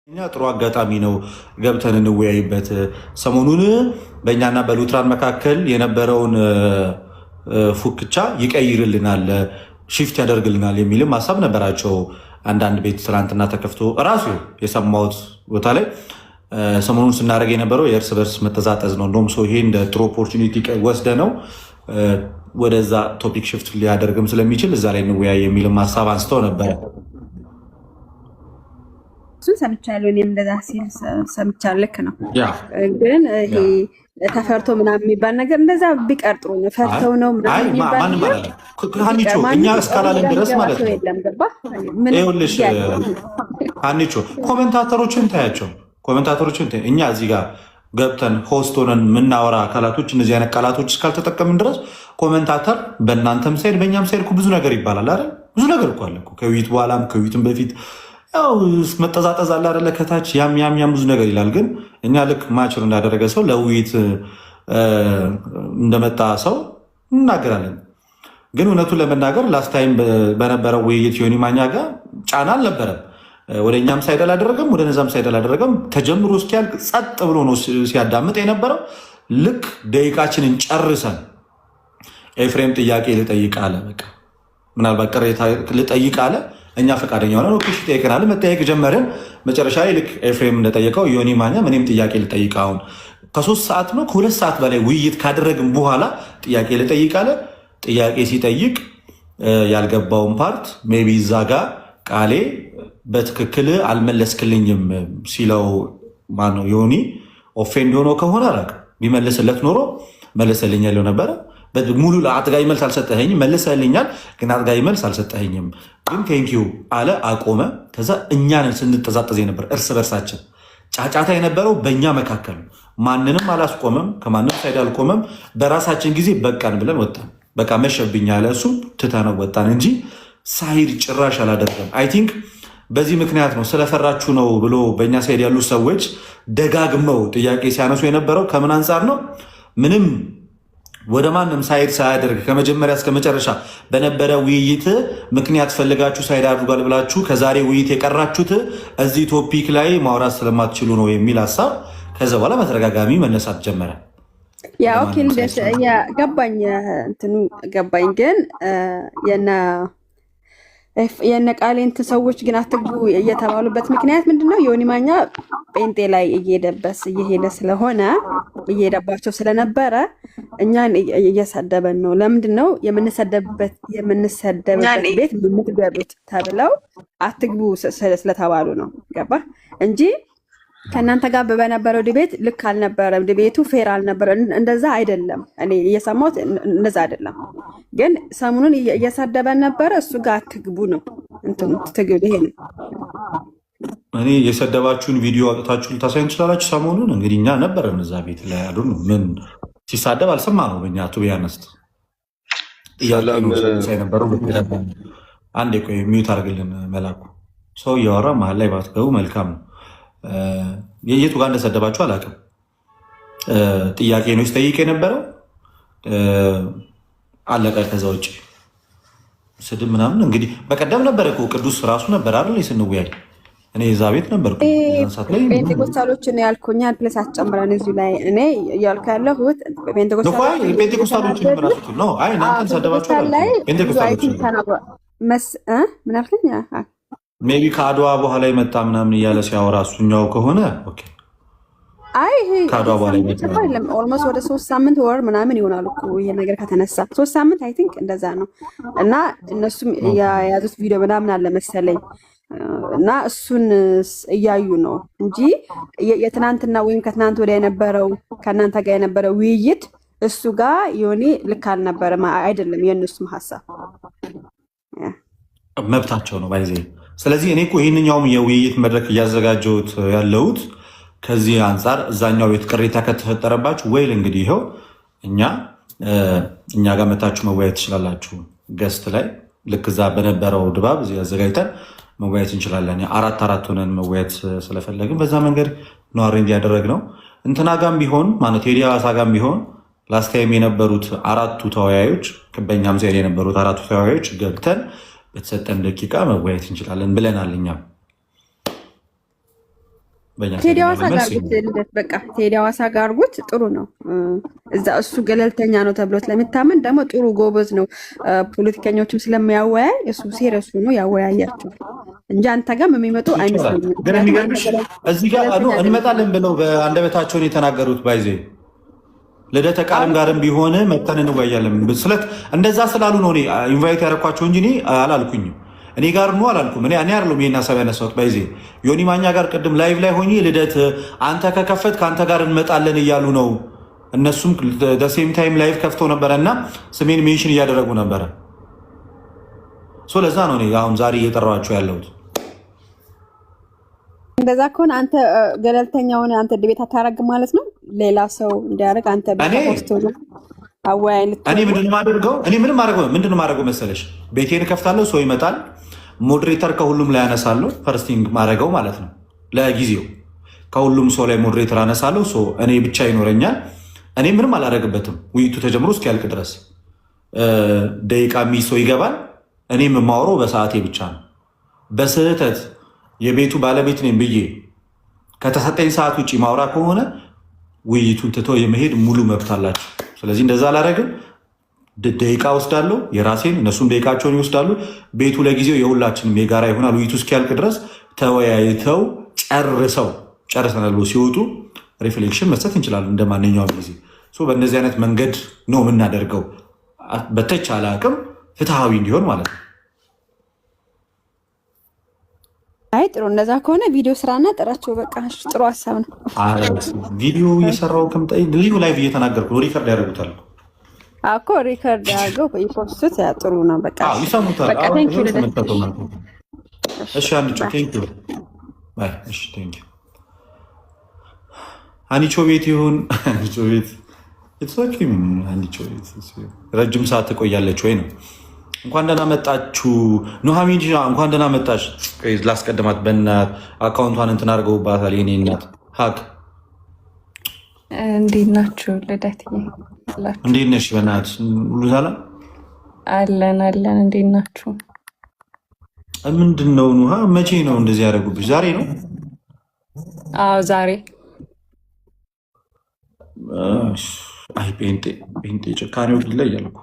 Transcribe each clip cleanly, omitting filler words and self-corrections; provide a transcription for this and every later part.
እኛ ጥሩ አጋጣሚ ነው ገብተን እንወያይበት። ሰሞኑን በእኛና በሉትራን መካከል የነበረውን ፉክቻ ይቀይርልናል፣ ሽፍት ያደርግልናል የሚልም ሀሳብ ነበራቸው። አንዳንድ ቤት ትናንትና ተከፍቶ እራሱ የሰማሁት ቦታ ላይ ሰሞኑን ስናደርግ የነበረው የእርስ በርስ መተዛጠዝ ነው። እንደውም ሰው ይሄ እንደ ጥሩ ኦፖርቹኒቲ ወስደ ነው ወደዛ ቶፒክ ሽፍት ሊያደርግም ስለሚችል እዛ ላይ እንወያይ የሚልም ሀሳብ አንስተው ነበረ። እሱን ሰምቻለሁ። እኔም እንደዛ ሲል ሰምቻለሁ። ልክ ነው። ግን ይሄ ተፈርቶ ምናምን የሚባል ነገር እንደዛ ቢቀር ጥሩ ነው። ፈርተው ነው ምናምን የሚባል ሀኒቾ እኛ እስካላለን ድረስ ማለት ነው። ይኸውልሽ ሀኒቾ ኮሜንታተሮችን ታያቸው። ኮሜንታተሮችን እኛ እዚህ ጋር ገብተን ሆስት ሆነን የምናወራ አካላቶች እነዚህ አይነት ቃላቶች እስካልተጠቀምን ድረስ ኮሜንታተር በእናንተም ሳይድ በእኛም ሳይድ ብዙ ነገር ይባላል አይደል? ብዙ ነገር እኮ አለ እኮ ከውይይት በኋላም ከውይይትም በፊት ያው መጠዛጠዝ አለ አይደለ? ከታች ያም ብዙ ነገር ይላል። ግን እኛ ልክ ማችር እንዳደረገ ሰው ለውይይት እንደመጣ ሰው እናገራለን። ግን እውነቱን ለመናገር ላስት ታይም በነበረው ውይይት ዮኒ ማኛ ጋር ጫና አልነበረም። ወደ እኛም ሳይድ አላደረገም፣ ወደ ነዛም ሳይድ አላደረገም። ተጀምሮ እስኪያልቅ ጸጥ ብሎ ነው ሲያዳምጥ የነበረው። ልክ ደቂቃችንን ጨርሰን ኤፍሬም ጥያቄ ልጠይቅ አለ። በቃ ምናልባት ቅሬታ ልጠይቅ አለ። እኛ ፈቃደኛ ሆነ ጠይቀናል። መጠየቅ ጀመርን። መጨረሻ ላይ ልክ ኤፍሬም እንደጠየቀው ዮኒ ማኛ እኔም ጥያቄ ልጠይቅ አሁን ከ3 ሰዓት ነው ከ2 ሰዓት በላይ ውይይት ካደረግን በኋላ ጥያቄ ልጠይቅ አለ። ጥያቄ ሲጠይቅ ያልገባውን ፓርት ሜይ ቢ እዛ ጋ ቃሌ በትክክል አልመለስክልኝም ሲለው ማነው ዮኒ ኦፌንድ ሆኖ ከሆነ ቢመልስለት ኖሮ መለሰልኝ ያለው ነበረ። ሙሉ አጥጋይ መልስ አልሰጠኸኝም፣ መልሰልኛል ግን አጥጋይ መልስ አልሰጠኸኝም፣ ግን ቴንኪዩ አለ፣ አቆመ። ከዛ እኛንን ስንጠዛጠዝ ነበር እርስ በርሳችን። ጫጫታ የነበረው በእኛ መካከል ማንንም አላስቆመም፣ ከማንም ሳይድ አልቆመም። በራሳችን ጊዜ በቃን ብለን ወጣን። በቃ መሸብኝ ያለ እሱ ትተነው ወጣን እንጂ ሳይድ ጭራሽ አላደርገም። አይ ቲንክ በዚህ ምክንያት ነው ስለፈራችሁ ነው ብሎ በእኛ ሳይድ ያሉ ሰዎች ደጋግመው ጥያቄ ሲያነሱ የነበረው። ከምን አንጻር ነው? ምንም ወደ ማንም ሳይድ ሳያደርግ ከመጀመሪያ እስከ መጨረሻ በነበረ ውይይት ምክንያት ፈልጋችሁ ሳይድ አድርጓል ብላችሁ ከዛሬ ውይይት የቀራችሁት እዚህ ቶፒክ ላይ ማውራት ስለማትችሉ ነው የሚል ሀሳብ ከዛ በኋላ በተደጋጋሚ መነሳት ጀመረ። ገባኝ፣ እንትኑ ገባኝ። ግን የነ ቃሌንት ሰዎች ግን አትግቡ እየተባሉበት ምክንያት ምንድነው? ዮኒ ማኛ ጴንጤ ላይ እየሄደ ስለሆነ እየሄደባቸው ስለነበረ እኛን እየሰደበን ነው። ለምንድን ነው የምንሰደብበት ቤት የምትገቡት ተብለው አትግቡ ስለተባሉ ነው። ገባ እንጂ ከእናንተ ጋር በነበረው ዲቤት ልክ አልነበረም። ዲቤቱ ፌር አልነበረም። እንደዛ አይደለም። እኔ እየሰማሁት እንደዛ አይደለም። ግን ሰሞኑን እየሰደበን ነበረ። እሱ ጋር አትግቡ ነው እንትኑ ትግል ይሄ ነው። እኔ የሰደባችሁን ቪዲዮ አውጥታችሁ ልታሳይ እንችላላችሁ። ሰሞኑን እንግዲህ እኛ ነበረን እዛ ቤት ላይ ያሉ ምን ሲሳደብ አልሰማ ነው። በእኛ ቱ ቢያነስት ነበሩ። አንዴ ቆይ ሚዩት አድርግልን መላኩ። ሰው እያወራ መሀል ላይ ባትገቡ መልካም ነው። የየቱ ጋር እንደሰደባችሁ አላውቅም። ጥያቄ ነው ሲጠይቅ የነበረው አለቀ። ከዛ ውጭ ስድብ ምናምን እንግዲህ በቀደም ነበረ እኮ ቅዱስ ራሱ ነበር አይደል ስንወያይ። እኔ እዛ ቤት ነበርኩ። ፔንቴኮስታሎችን ያልኩኝ ፕሌስ አስጨምረን እዚሁ ላይ እኔ እያልኩ ያለሁት ፔንቴኮስታሎችን ራሱ ነው። አይ እናንተን ሰደባችሁ ምን አልከኝ? ሜቢ ከአድዋ በኋላ የመጣ ምናምን እያለ ሲያወራ እሱኛው ከሆነ ከአድዋ በኋላ ኦልሞስት ወደ 3 ሳምንት ወር ምናምን ይሆናል እኮ ይሄ ነገር ከተነሳ 3 ሳምንት አይ ቲንክ እንደዛ ነው። እና እነሱም የያዙት ቪዲዮ ምናምን አለ መሰለኝ እና እሱን እያዩ ነው እንጂ የትናንትና ወይም ከትናንት ወዲያ የነበረው ከእናንተ ጋር የነበረው ውይይት እሱ ጋር ዮኒ ልክ አልነበረም። አይደለም የእነሱም ሀሳብ መብታቸው ነው ባይዜ። ስለዚህ እኔ እኮ ይህንኛውም የውይይት መድረክ እያዘጋጀሁት ያለሁት ከዚህ አንጻር እዛኛው ቤት ቅሬታ ከተፈጠረባችሁ ወይል እንግዲህ ይኸው እኛ ጋር መታችሁ መወያየት ትችላላችሁ። ገስት ላይ ልክ እዛ በነበረው ድባብ እዚህ አዘጋጅተን መወያየት እንችላለን። 4 ሆነን መወያየት ስለፈለግን በዛ መንገድ ነው አሬንጅ ያደረግነው። እንትና ጋም ቢሆን ማለት ቴዲ ሐዋሳ ጋም ቢሆን ላስታይም የነበሩት 4ቱ ተወያዮች በእኛም ዜር የነበሩት 4ቱ ተወያዮች ገብተን በተሰጠን ደቂቃ መወያየት እንችላለን ብለናል። እኛም በእኛ ቴዲ ሐዋሳ ጋር አድርጉት ልደት፣ በቃ ቴዲ ሐዋሳ ጋር አድርጉት። ጥሩ ነው። እዛ እሱ ገለልተኛ ነው ተብሎ ስለሚታመን ደግሞ ጥሩ ጎበዝ ነው። ፖለቲከኞችም ስለሚያወያይ እሱ ሴሪየስ ነው ያወያያቸው እንጂ አንተ ጋር የሚመጡ አይመስለኝም። ግን የሚገርምሽ እዚህ ጋር እንመጣለን ብለው በአንደበታቸውን የተናገሩት ባይዜ ልደተ ቃልም ጋርም ቢሆን መተን እንወያያለን ስለት እንደዛ ስላሉ ነው እኔ ኢንቫይት ያደረኳቸው እንጂ እኔ አላልኩኝም። እኔ ጋር ነው አላልኩም። እኔ አይደለም ይሄን ሀሳብ ያነሳሁት። ባይዜ ዮኒ ማኛ ጋር ቅድም ላይቭ ላይ ሆኜ ልደት አንተ ከከፈት ከአንተ ጋር እንመጣለን እያሉ ነው። እነሱም ሴም ታይም ላይቭ ከፍተው ነበረ እና ስሜን ሜንሽን እያደረጉ ነበረ። ለዛ ነው እኔ አሁን ዛሬ እየጠራኋቸው ያለሁት። እንደዛ ከሆነ አንተ ገለልተኛውን አንተ ድቤት አታረግ ማለት ነው። ሌላ ሰው እንዲያደርግ አንተ በፖስቶ አወያይ ልትሆን እኔ ምንድን ማደርገው ምንድን ማድረገው መሰለሽ? ቤቴን ከፍታለሁ፣ ሰው ይመጣል፣ ሞዴሬተር ከሁሉም ላይ አነሳለሁ። ፈርስቲንግ ማድረገው ማለት ነው። ለጊዜው ከሁሉም ሰው ላይ ሞዴሬተር አነሳለሁ። እኔ ብቻ ይኖረኛል። እኔ ምንም አላደርግበትም ውይይቱ ተጀምሮ እስኪያልቅ ድረስ። ደቂቃ ሰው ይገባል። እኔም የማወራው በሰዓቴ ብቻ ነው። በስህተት የቤቱ ባለቤት ነኝ ብዬ ከተሰጠኝ ሰዓት ውጭ ማውራ ከሆነ ውይይቱን ትተው የመሄድ ሙሉ መብት አላቸው። ስለዚህ እንደዛ አላደርግም። ደቂቃ ወስዳለሁ የራሴን፣ እነሱም ደቂቃቸውን ይወስዳሉ። ቤቱ ለጊዜው የሁላችንም የጋራ ይሆናል። ውይይቱ እስኪያልቅ ድረስ ተወያይተው ጨርሰናል ብሎ ሲወጡ ሪፍሌክሽን መስጠት እንችላለን እንደ ማንኛውም ጊዜ። በእነዚህ አይነት መንገድ ነው የምናደርገው፣ በተቻለ አቅም ፍትሐዊ እንዲሆን ማለት ነው። አይ ጥሩ፣ እንደዛ ከሆነ ቪዲዮ ስራና ጥራቸው። በቃ ጥሩ ሀሳብ ነው። ቪዲዮ እየሰራው ከምጣይ ልዩ ላይቭ እየተናገርኩ ነው። ሪከርድ ያደርጉታል እኮ ሪከርድ አድርገው ይፖስቱት። ያ ጥሩ ነው። በቃ ይሰሙታል። እሺ አንቺ ቴንኪው ባይ። እሺ ቴንኪው አንቺ ቤት ይሁን አንቺ ቤት የተሰኪም አንቺ ቤት ረጅም ሰዓት ትቆያለች ወይ ነው። እንኳን ደህና መጣችሁ ኑሐሚን፣ እንኳን ደህና መጣሽ። ላስቀድማት በእናት አካውንቷን እንትን አድርገውባታል። የኔ እናት ሀቅ እንዴት ናችሁ? ልደትዬ እንዴት ነሽ? በእናት ሁሉ ሰላም አለን። እንዴት ናችሁ? ምንድን ነው ኑሃ፣ መቼ ነው እንደዚህ ያደረጉብሽ? ዛሬ ነው? አዎ ዛሬ። አይ ጴንጤ ጭካኔው ይለያል እኮ።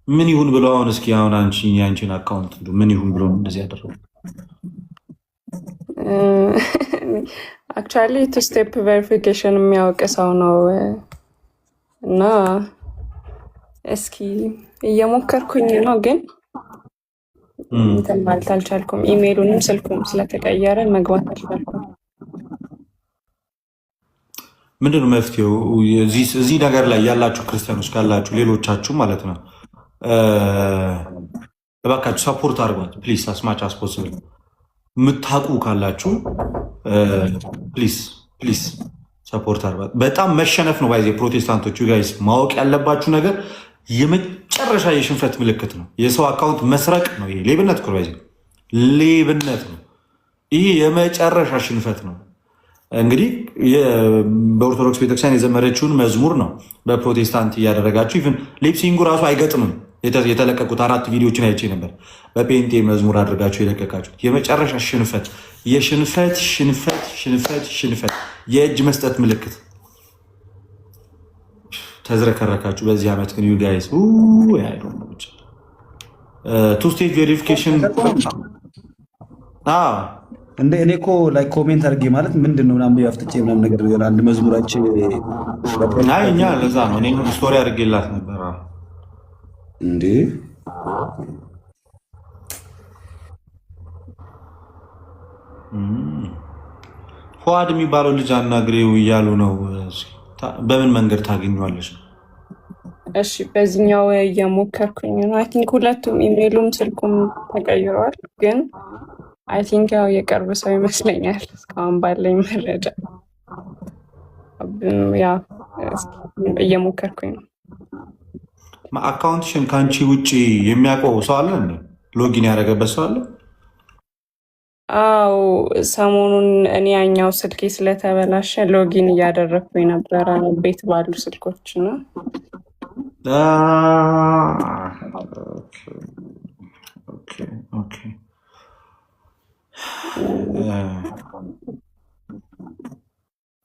ምን ይሁን ብለው አሁን እስኪ አሁን የአንቺን አካውንት ምን ይሁን ብለው እንደዚህ ያደረጉ? አክቹዋሊ ቱ ስቴፕ ቬሪፊኬሽን የሚያውቅ ሰው ነው እና እስኪ እየሞከርኩኝ ነው፣ ግን እንትን ማለት አልቻልኩም። ኢሜይሉንም ስልኩም ስለተቀየረ መግባት አልቻልኩም። ምንድን ነው መፍትሄው? እዚህ ነገር ላይ ያላችሁ ክርስቲያኖች ካላችሁ ሌሎቻችሁ ማለት ነው እባካችሁ ሰፖርት አድርጓት ፕሊስ፣ አስማች አስፖስብል። የምታውቁ ካላችሁ ፕሊስ ሰፖርት አድርጓት። በጣም መሸነፍ ነው ባይዜ ፕሮቴስታንቶቹ ጋይስ፣ ማወቅ ያለባችሁ ነገር የመጨረሻ የሽንፈት ምልክት ነው። የሰው አካውንት መስረቅ ነው። ይሄ ሌብነት እኮ ባይዜ ሌብነት ነው። ይሄ የመጨረሻ ሽንፈት ነው። እንግዲህ በኦርቶዶክስ ቤተክርስቲያን የዘመረችውን መዝሙር ነው በፕሮቴስታንት እያደረጋችሁ። ኢቭን ሊፕሲንጉ ራሱ አይገጥምም። የተለቀቁት 4 ቪዲዮችን አይቼ ነበር። በፔንቴ መዝሙር አድርጋችሁ የለቀቃችሁት የመጨረሻ ሽንፈት፣ የሽንፈት የእጅ መስጠት ምልክት። ተዝረከረካችሁ በዚህ ዓመት ግን ዩጋይስ ቱ ስቴጅ ቬሪፊኬሽን እንደ እኔ እኮ ላይ ኮሜንት አድርጌ ማለት ምንድን ነው ምናምን ያፍጥጬ ምናምን ነገር አንድ መዝሙራችን እኛ ለዛ ነው እኔ ስቶሪ አድርጌላት ነበር እንዴ። ፉአድ የሚባለው ልጅ አናግሬው እያሉ ነው። በምን መንገድ ታገኘዋለች? እሺ በዚህኛው እየሞከርኩኝ ነው። አይ ቲንክ ሁለቱም ኢሜይሉም ስልኩም ተቀይረዋል፣ ግን አይ ቲንክ ያው የቅርብ ሰው ይመስለኛል እስካሁን ባለኝ መረጃ። ያው እየሞከርኩኝ ነው። አካውንትሽን ከአንቺ ውጭ የሚያውቀው ሰው አለ? ሎጊን ያደረገበት ሰው አለ? አው ሰሞኑን እኔ ያኛው ስልኬ ስለተበላሸ ሎጊን እያደረግኩኝ ነበረ ቤት ባሉ ስልኮች ነው።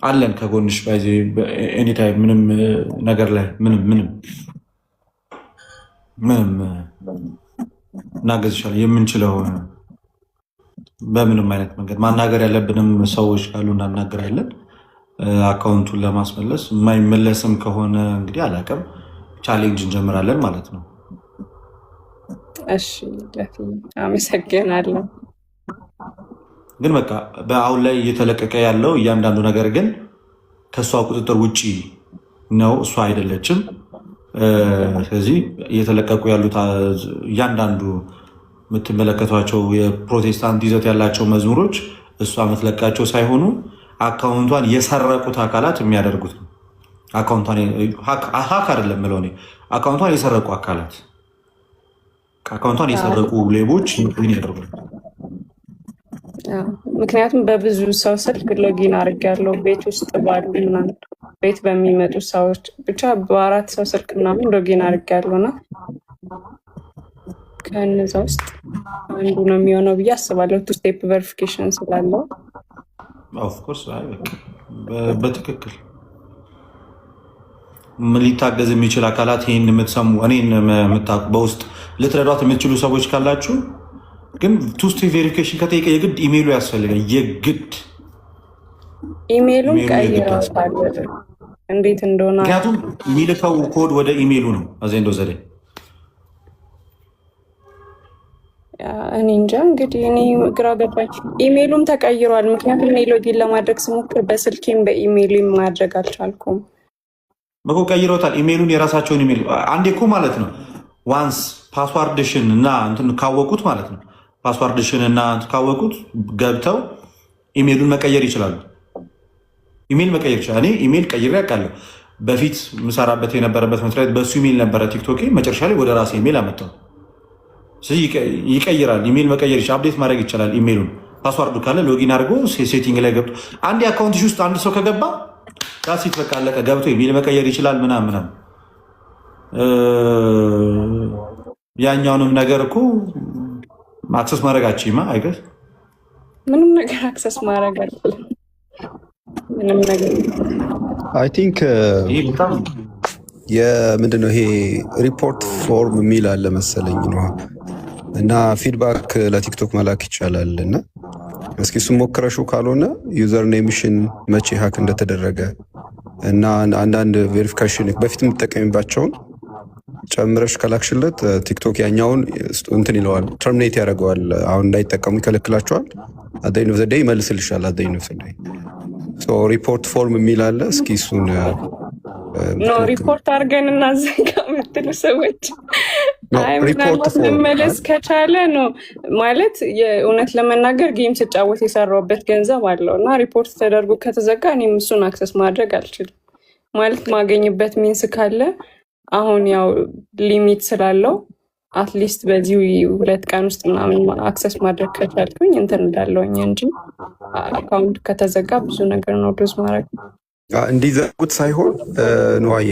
አለን ከጎንሽ ባይዜ ኤኒታይም ምንም ነገር ላይ ምንም እናገዝሻለን የምንችለው በምንም አይነት መንገድ ማናገር ያለብንም ሰዎች ካሉ እናናገራለን። አካውንቱን ለማስመለስ የማይመለስም ከሆነ እንግዲህ አላውቅም ቻሌንጅ እንጀምራለን ማለት ነው። እሺ አመሰግናለሁ። ግን በቃ በአሁን ላይ እየተለቀቀ ያለው እያንዳንዱ ነገር ግን ከእሷ ቁጥጥር ውጭ ነው፣ እሷ አይደለችም። ስለዚህ እየተለቀቁ ያሉት እያንዳንዱ የምትመለከቷቸው የፕሮቴስታንት ይዘት ያላቸው መዝሙሮች እሷ የምትለቃቸው ሳይሆኑ አካውንቷን የሰረቁት አካላት የሚያደርጉት ነው። ሀክ አይደለም ምለው እኔ አካውንቷን የሰረቁ አካላት አካውንቷን የሰረቁ ሌቦች ምን ያደርጉት? ምክንያቱም በብዙ ሰው ስልክ ሎጊን አድርጌያለሁ ቤት ውስጥ ባሉ ምናምን ቤት በሚመጡ ሰዎች ብቻ በ4 ሰው ስልክ ምናምን ሎጊን አድርጌያለሁ እና ከነዛ ውስጥ አንዱ ነው የሚሆነው ብዬ አስባለሁ። 2 ስቴፕ ቬሪፊኬሽን ስላለው ኦፍኮርስ በትክክል ምን ሊታገዝ የሚችል አካላት ይህን የምትሰሙ እኔን የምታውቁ በውስጥ ልትረዷት የምትችሉ ሰዎች ካላችሁ ግን 2 ስቴፕ ቬሪፊኬሽን ከጠየቀ የግድ ኢሜይሉ ያስፈልጋል። የግድ ኢሜይሉን ቀይረውታል እንዴት እንደሆነ ምክንያቱም የሚልከው ኮድ ወደ ኢሜይሉ ነው። አዘንዶ ዘዴ እኔ እንጃ እንግዲህ እኔ ግራ ገባኝ። ኢሜይሉም ተቀይሯል። ምክንያቱም እኔ ሎጊን ለማድረግ ስሞክር በስልኬም በኢሜይሉም ማድረግ አልቻልኩም። በኮ ቀይረውታል ኢሜይሉን የራሳቸውን ኢሜይል አንዴ እኮ ማለት ነው ዋንስ ፓስዋርድሽን እና እንትን ካወቁት ማለት ነው ፓስዋርድሽን እና ካወቁት ገብተው ኢሜይሉን መቀየር ይችላሉ። ኢሜይል መቀየር ይችላል። እኔ ኢሜይል ቀይሬ ያውቃለሁ። በፊት ምሰራበት የነበረበት መስሪያ ቤት በሱ ኢሜይል ነበረ ቲክቶክ፣ መጨረሻ ላይ ወደ ራሴ ኢሜይል አመጣው። ስለዚህ ይቀይራል። ኢሜይል መቀየር ይችላል። አፕዴት ማድረግ ይቻላል። ኢሜይሉን ፓስዋርዱ ካለ ሎጊን አድርጎ ሴቲንግ ላይ ገብቶ አንድ አካውንትሽ ውስጥ አንድ ሰው ከገባ ዳሲት በቃ አለቀ። ገብቶ ኢሜይል መቀየር ይችላል ምናምን። ያኛውንም ነገር እኮ አክሰስ ማድረጋችሁማ አይገስ ምንም ነገር አክሰስ ማድረግ አይደለም። ምንም ነገር አይ ቲንክ የምንድነው ይሄ ሪፖርት ፎርም የሚል አለ መሰለኝ ነው እና ፊድባክ ለቲክቶክ መላክ ይቻላል። እና እስኪ እሱም ሞክረሽው ካልሆነ ዩዘር ኔምሽን መቼ ሀክ እንደተደረገ እና አንዳንድ ቬሪፊኬሽን በፊት የምትጠቀሚባቸውን ጨምረሽ ከላክሽለት ቲክቶክ ያኛውን እንትን ይለዋል፣ ተርሚኔት ያደርገዋል። አሁን እንዳይጠቀሙ ይከለክላቸዋል። አደይን ኦፍ ዘ ዴይ ይመልስልሻል። አደይን ኦፍ ዘ ዴይ ሪፖርት ፎርም የሚል አለ። እስኪ እሱን ሪፖርት አድርገን እናዘጋ የምትሉ ሰዎች ምናልባት ልመለስ ከቻለ ነው ማለት የእውነት ለመናገር ጌም ስጫወት የሰራውበት ገንዘብ አለው እና ሪፖርት ተደርጎ ከተዘጋ እኔም እሱን አክሰስ ማድረግ አልችልም። ማለት ማገኝበት ሚንስ ካለ አሁን ያው ሊሚት ስላለው አትሊስት በዚህ 2 ቀን ውስጥ ምናምን አክሰስ ማድረግ ከቻልኩኝ እንትን እንዳለውኝ እንጂ አካውንት ከተዘጋ ብዙ ነገር ነው ዶዝ ማድረግ እንዲዘጉት ሳይሆን ነዋዬ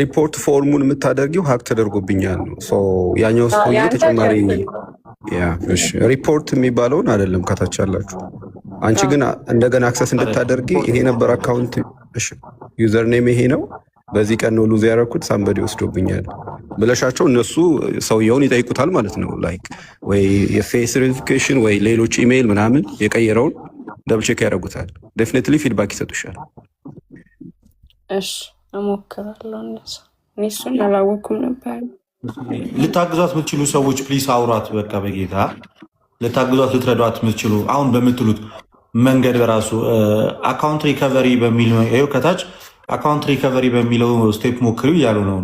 ሪፖርት ፎርሙን የምታደርጊው ሀክ ተደርጎብኛል ነው። ያኛው ሰውዬ ተጨማሪ ሪፖርት የሚባለውን አይደለም ከታች ያላችሁ። አንቺ ግን እንደገና አክሰስ እንድታደርጊ ይሄ ነበር አካውንት ዩዘር ኔም ይሄ ነው፣ በዚህ ቀን ነው ሉዝ ያደረኩት ሳምበዲ ወስዶብኛል ብለሻቸው እነሱ ሰውየውን ይጠይቁታል ማለት ነው። ላይክ ወይ የፌስ ቬሪፊኬሽን ወይ ሌሎች ኢሜይል ምናምን የቀየረውን ደብል ቼክ ያደርጉታል። ዴፊኒትሊ ፊድባክ ይሰጡሻል። እሺ እሞክራለሁ። እሱን አላወኩም ነበር። ልታግዟት የምትችሉ ሰዎች ፕሊስ አውሯት። በቃ በጌታ ልታግዟት ልትረዷት የምትችሉ አሁን በምትሉት መንገድ በራሱ አካውንት ሪከቨሪ በሚል ከታች አካውንት ሪከቨሪ በሚለው ስቴፕ ሞክሪው እያሉ ነው።